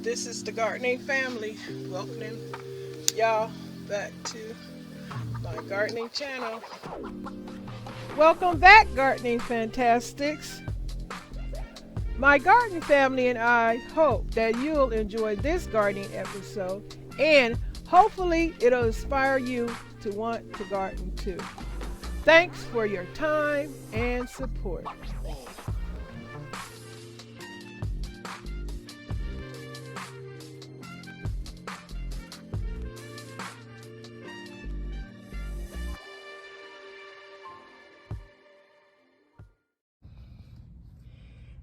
This is the gardening family. Welcoming y'all back to my gardening channel. Welcome back, gardening fantastics. My garden family and I hope that you'll enjoy this gardening episode, and hopefully it'll inspire you to want to garden too. Thanks for your time and support.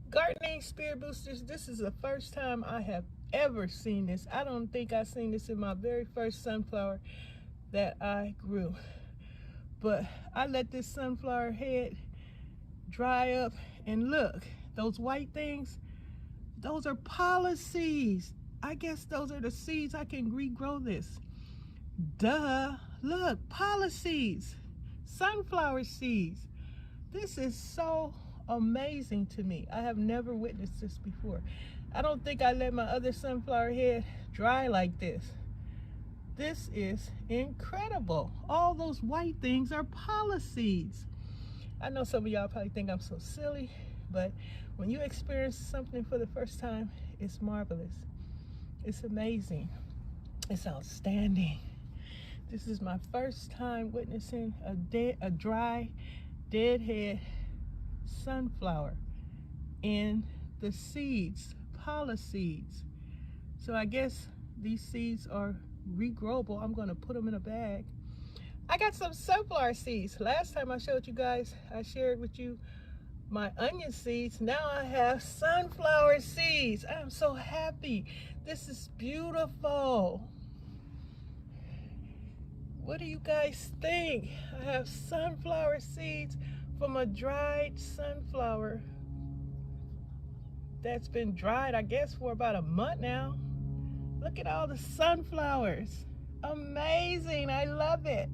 Gardening spirit boosters, this is the first time I have ever seen this. I don't think I've seen this in my very first sunflower that I grew. But I let this sunflower head dry up, and look, those white things, those are pollen seeds. I guess those are the seeds I can regrow this. Duh, look, pollen seeds, sunflower seeds. This is so amazing to me. I have never witnessed this before. I don't think I let my other sunflower head dry like this. This is incredible. All those white things are pollen seeds. I know some of y'all probably think I'm so silly, but when you experience something for the first time, it's marvelous. It's amazing. It's outstanding. This is my first time witnessing a dry, deadhead sunflower and the seeds, pollen seeds. So I guess these seeds are regrowable. I'm going to put them in a bag. I got some sunflower seeds. Last time I showed you guys, I shared with you my onion seeds. Now I have sunflower seeds. I'm so happy. This is beautiful. What do you guys think? I have sunflower seeds from a dried sunflower that's been dried, I guess, for about a month now. Look at all the sunflowers. Amazing. I love it.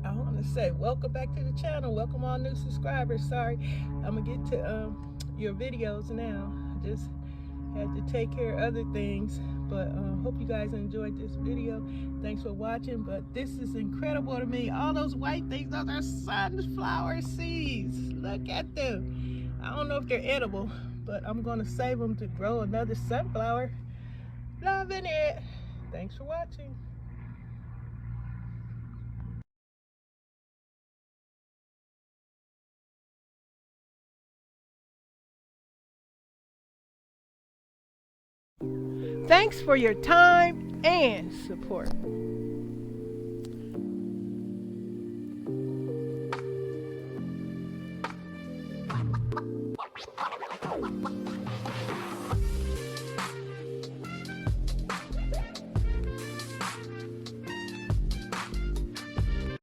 I want to say welcome back to the channel. Welcome all new subscribers. Sorry, I'm going to get to your videos now. I just had to take care of other things, but hope you guys enjoyed this video. Thanks for watching. But this is incredible to me. All those white things, those are sunflower seeds. Look at them. I don't know if they're edible, but I'm gonna save them to grow another sunflower. Loving it. Thanks for watching. Thanks for your time and support.